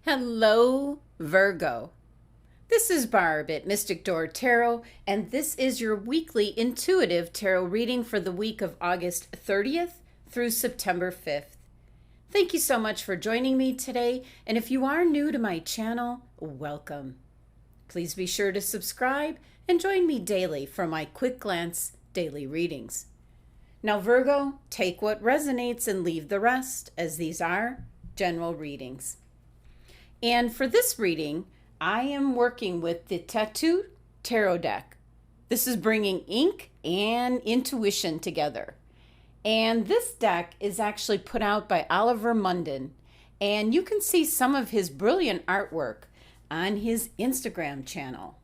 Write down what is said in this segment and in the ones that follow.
Hello, Virgo. This is Barb at Mystic Door Tarot, and this is your weekly intuitive tarot reading for the week of August 30th through September 5th. Thank you so much for joining me today, and if you are new to my channel, welcome. Please be sure to subscribe and join me daily for my quick glance daily readings. Now, Virgo, take what resonates and leave the rest, as these are general readings. And for this reading, I am working with the Tattoo Tarot deck. This is bringing ink and intuition together. And this deck is actually put out by Oliver Munden, and you can see some of his brilliant artwork on his Instagram channel.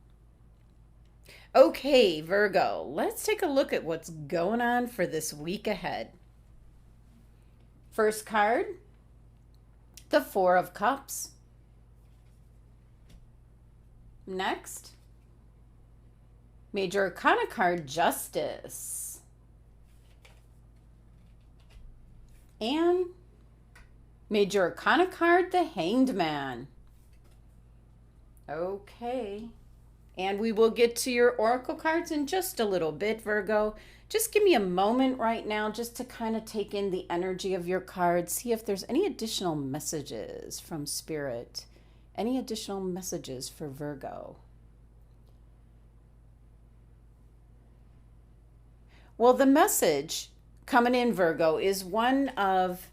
Okay, Virgo, let's take a look at what's going on for this week ahead. First card, the Four of Cups. Next, Major Arcana card, Justice. And Major Arcana card, the Hanged Man. Okay. And we will get to your oracle cards in just a little bit, Virgo. Just give me a moment right now just to kind of take in the energy of your cards, see if there's any additional messages from Spirit. Any additional messages for Virgo? Well, the message coming in, Virgo, is one of,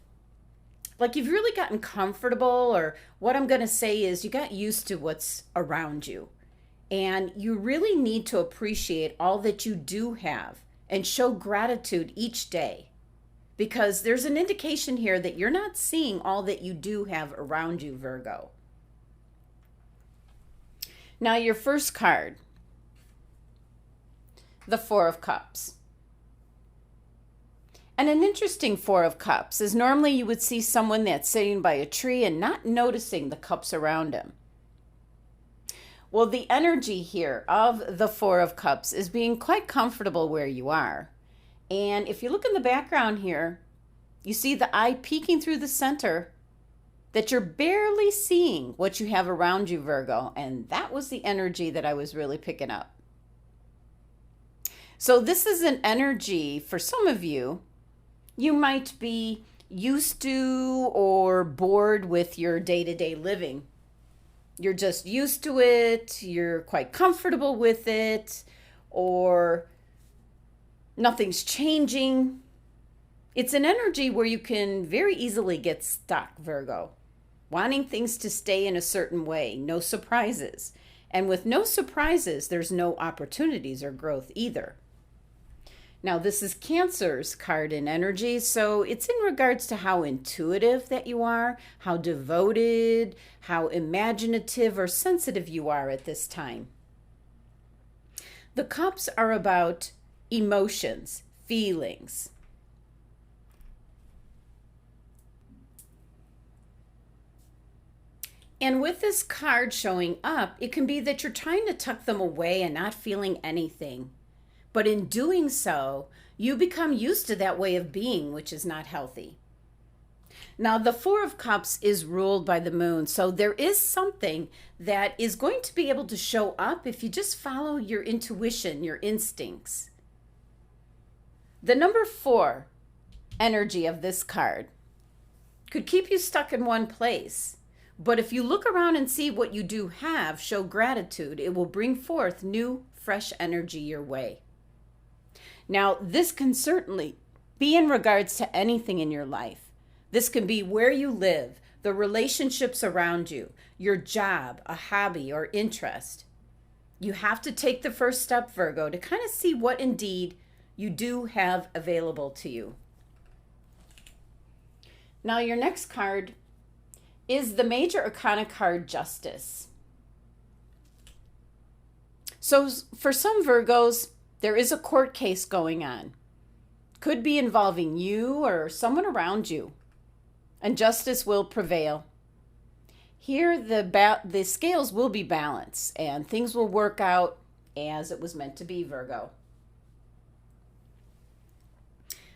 like, you've really gotten comfortable, or what I'm going to say is you got used to what's around you. And you really need to appreciate all that you do have and show gratitude each day. Because there's an indication here that you're not seeing all that you do have around you, Virgo. Now, your first card, the Four of Cups. And an interesting Four of Cups is normally you would see someone that's sitting by a tree and not noticing the cups around him. Well, the energy here of the Four of Cups is being quite comfortable where you are. And if you look in the background here, you see the eye peeking through the center, that you're barely seeing what you have around you, Virgo. And that was the energy that I was really picking up. So this is an energy for some of you. You might be used to or bored with your day-to-day living. You're just used to it. You're quite comfortable with it, or nothing's changing. It's an energy where you can very easily get stuck, Virgo. Wanting things to stay in a certain way, no surprises. And with no surprises, there's no opportunities or growth either. Now, this is Cancer's card in energy, so it's in regards to how intuitive that you are, how devoted, how imaginative or sensitive you are at this time. The cups are about emotions, feelings. And with this card showing up, it can be that you're trying to tuck them away and not feeling anything. But in doing so, you become used to that way of being, which is not healthy. Now, the Four of Cups is ruled by the moon, so there is something that is going to be able to show up if you just follow your intuition, your instincts. The number 4 energy of this card could keep you stuck in one place. But if you look around and see what you do have, show gratitude, it will bring forth new, fresh energy your way. Now, this can certainly be in regards to anything in your life. This can be where you live, the relationships around you, your job, a hobby, or interest. You have to take the first step, Virgo, to kind of see what indeed you do have available to you. Now, your next card is the Major Arcana card, Justice. So for some Virgos, there is a court case going on. Could be involving you or someone around you. And justice will prevail. Here, the scales will be balanced and things will work out as it was meant to be, Virgo.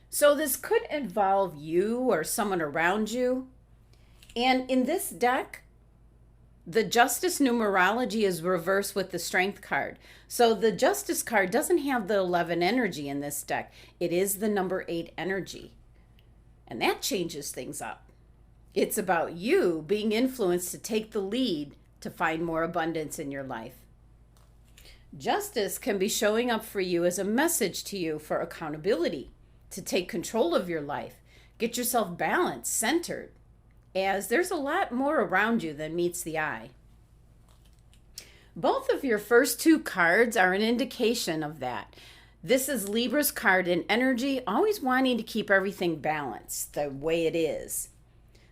So this could involve you or someone around you. And in this deck, The Justice numerology is reversed with the Strength card. So the Justice card doesn't have the 11 energy in this deck. It is the number 8 energy. And that changes things up. It's about you being influenced to take the lead to find more abundance in your life. Justice can be showing up for you as a message to you for accountability, to take control of your life, get yourself balanced, centered, as there's a lot more around you than meets the eye. Both of your first 2 cards are an indication of that. This is Libra's card in energy, always wanting to keep everything balanced the way it is.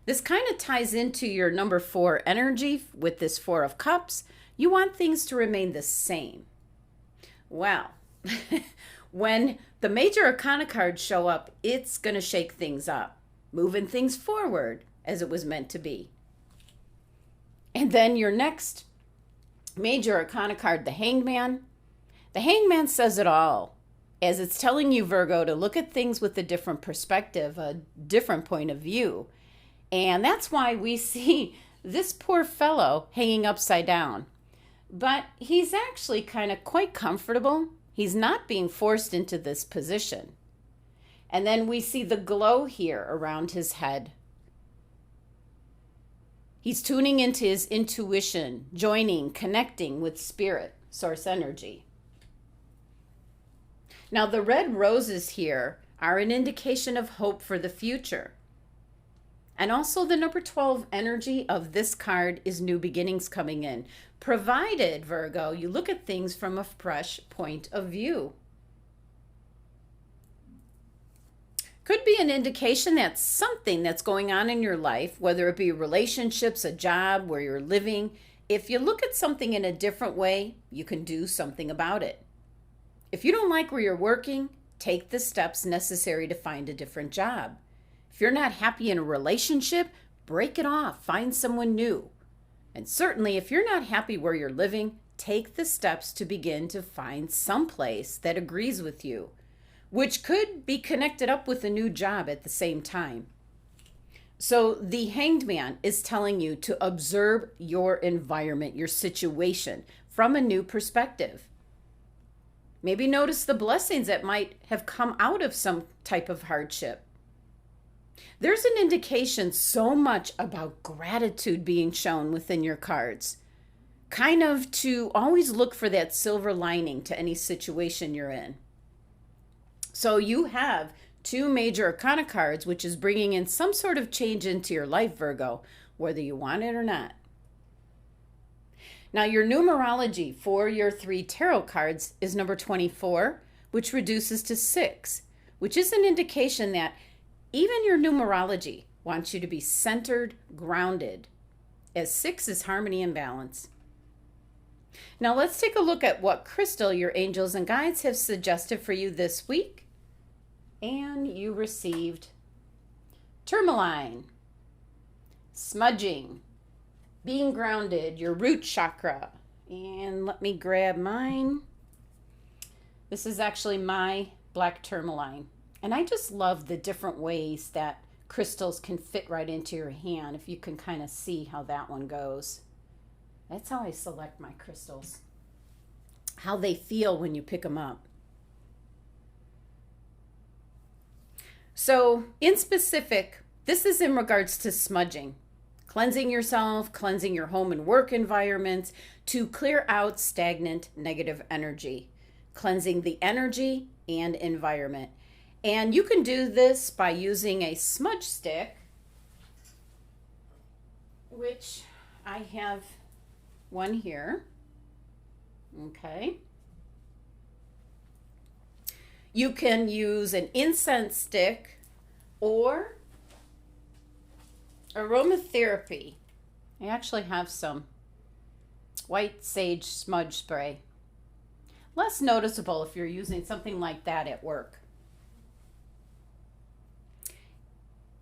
This kind of ties into your number 4 energy with this 4 of Cups. You want things to remain the same. Well, when the major arcana cards show up, it's going to shake things up, moving things forward as it was meant to be. And then your next major arcana card, the Hanged Man. The Hanged Man says it all, as it's telling you, Virgo, to look at things with a different perspective, a different point of view. And that's why we see this poor fellow hanging upside down. But he's actually kind of quite comfortable. He's not being forced into this position. And then we see the glow here around his head. He's tuning into his intuition, joining, connecting with spirit, source energy. Now, the red roses here are an indication of hope for the future. And also the number 12 energy of this card is new beginnings coming in, provided, Virgo, you look at things from a fresh point of view. Could be an indication that something that's going on in your life, whether it be relationships, a job, where you're living, if you look at something in a different way, you can do something about it. If you don't like where you're working, take the steps necessary to find a different job. If you're not happy in a relationship, break it off, find someone new. And certainly if you're not happy where you're living, take the steps to begin to find some place that agrees with you, which could be connected up with a new job at the same time. So the Hanged Man is telling you to observe your environment, your situation from a new perspective. Maybe notice the blessings that might have come out of some type of hardship. There's an indication so much about gratitude being shown within your cards. Kind of to always look for that silver lining to any situation you're in. So you have 2 major arcana cards, which is bringing in some sort of change into your life, Virgo, whether you want it or not. Now, your numerology for your 3 tarot cards is number 24, which reduces to 6, which is an indication that even your numerology wants you to be centered, grounded, as 6 is harmony and balance. Now, let's take a look at what crystal your angels and guides have suggested for you this week. And you received tourmaline, smudging, being grounded, your root chakra. And let me grab mine. This is actually my black tourmaline. And I just love the different ways that crystals can fit right into your hand. If you can kind of see how that one goes. That's how I select my crystals. How they feel when you pick them up. So in specific, this is in regards to smudging. Cleansing yourself, cleansing your home and work environments to clear out stagnant negative energy. Cleansing the energy and environment. And you can do this by using a smudge stick, which I have one here. Okay. You can use an incense stick or aromatherapy. I actually have some white sage smudge spray. Less noticeable if you're using something like that at work.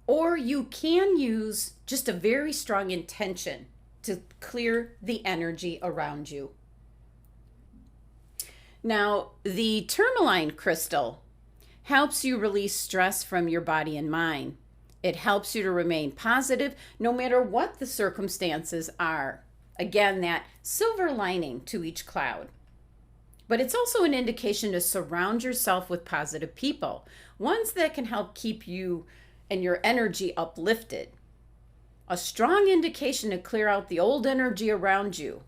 Or you can use just a very strong intention to clear the energy around you. Now, the tourmaline crystal helps you release stress from your body and mind. It helps you to remain positive no matter what the circumstances are. Again, that silver lining to each cloud. But it's also an indication to surround yourself with positive people, ones that can help keep you and your energy uplifted. A strong indication to clear out the old energy around you.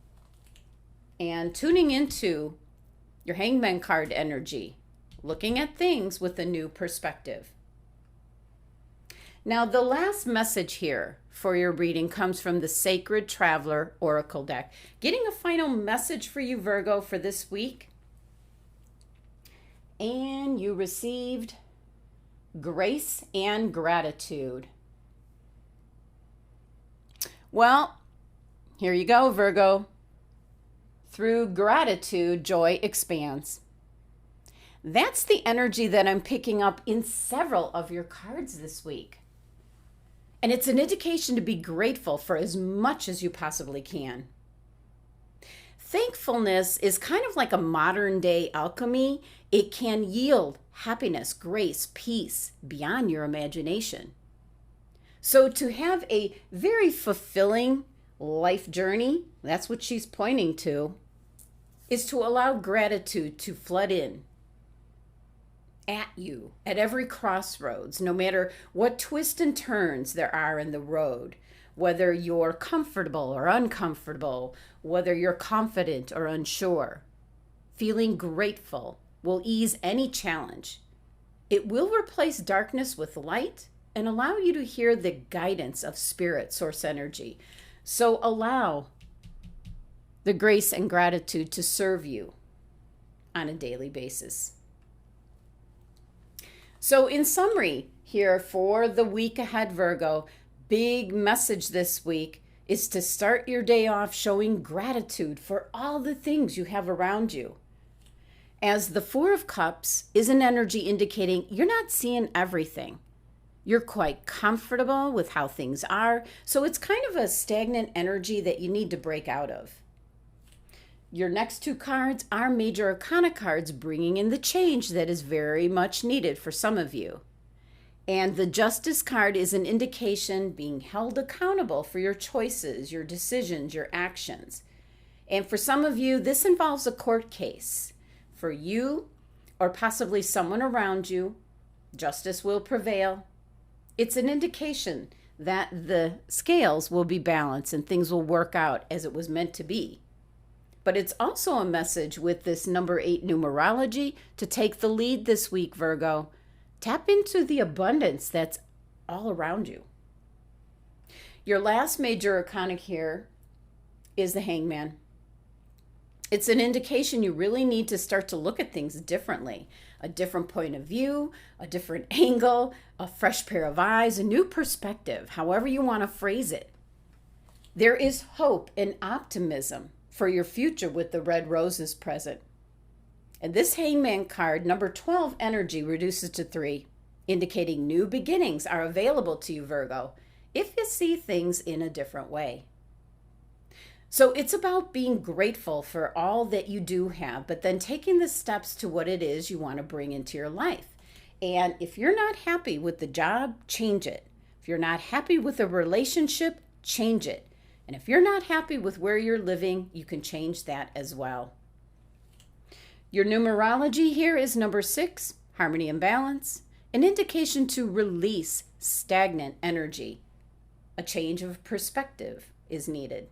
And tuning into your Hangman card energy, looking at things with a new perspective. Now, the last message here for your reading comes from the Sacred Traveler Oracle deck. Getting a final message for you, Virgo, for this week. And you received grace and gratitude. Well, here you go, Virgo. Through gratitude, joy expands. That's the energy that I'm picking up in several of your cards this week. And it's an indication to be grateful for as much as you possibly can. Thankfulness is kind of like a modern day alchemy. It can yield happiness, grace, peace beyond your imagination. So to have a very fulfilling life journey, that's what she's pointing to, is to allow gratitude to flood in at you at every crossroads, no matter what twists and turns there are in the road, whether you're comfortable or uncomfortable, whether you're confident or unsure. Feeling grateful will ease any challenge. It will replace darkness with light and allow you to hear the guidance of spirit source energy. So allow the grace and gratitude to serve you on a daily basis. So in summary here for the week ahead, Virgo, big message this week is to start your day off showing gratitude for all the things you have around you. As the Four of Cups is an energy indicating you're not seeing everything. You're quite comfortable with how things are, so it's kind of a stagnant energy that you need to break out of. Your next two cards are Major Arcana cards, bringing in the change that is very much needed for some of you. And the Justice card is an indication being held accountable for your choices, your decisions, your actions. And for some of you, this involves a court case. For you, or possibly someone around you, justice will prevail. It's an indication that the scales will be balanced and things will work out as it was meant to be. But it's also a message with this number 8 numerology to take the lead this week, Virgo. Tap into the abundance that's all around you. Your last major arcana here is the Hangman. It's an indication you really need to start to look at things differently. A different point of view, a different angle, a fresh pair of eyes, a new perspective, however you want to phrase it. There is hope and optimism for your future with the red roses present. And this Hangman card, number 12 energy, reduces to 3, indicating new beginnings are available to you, Virgo, if you see things in a different way. So it's about being grateful for all that you do have, but then taking the steps to what it is you want to bring into your life. And if you're not happy with the job, change it. If you're not happy with a relationship, change it. And if you're not happy with where you're living, you can change that as well. Your numerology here is number 6, harmony and balance, an indication to release stagnant energy. A change of perspective is needed.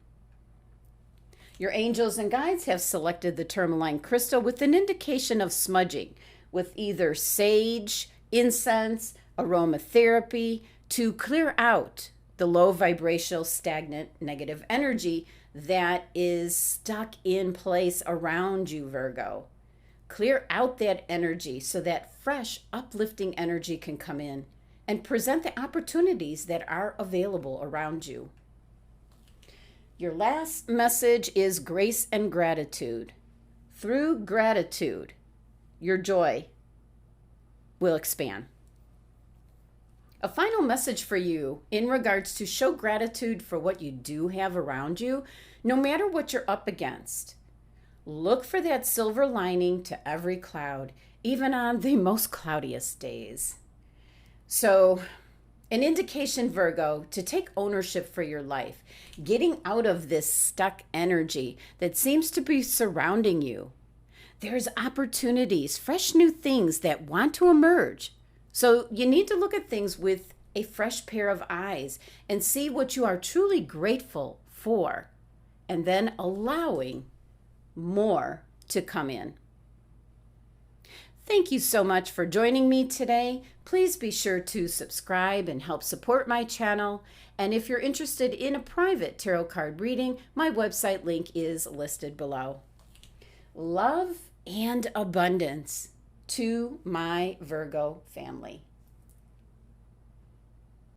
Your angels and guides have selected the tourmaline crystal with an indication of smudging with either sage, incense, aromatherapy to clear out the low vibrational, stagnant, negative energy that is stuck in place around you, Virgo. Clear out that energy so that fresh, uplifting energy can come in and present the opportunities that are available around you. Your last message is grace and gratitude. Through gratitude, your joy will expand. A final message for you in regards to show gratitude for what you do have around you, no matter what you're up against. Look for that silver lining to every cloud, even on the most cloudiest days. So An indication, Virgo, to take ownership for your life, getting out of this stuck energy that seems to be surrounding you. There's opportunities, fresh new things that want to emerge. So you need to look at things with a fresh pair of eyes and see what you are truly grateful for, and then allowing more to come in. Thank you so much for joining me today. Please be sure to subscribe and help support my channel. And if you're interested in a private tarot card reading, my website link is listed below. Love and abundance to my Virgo family.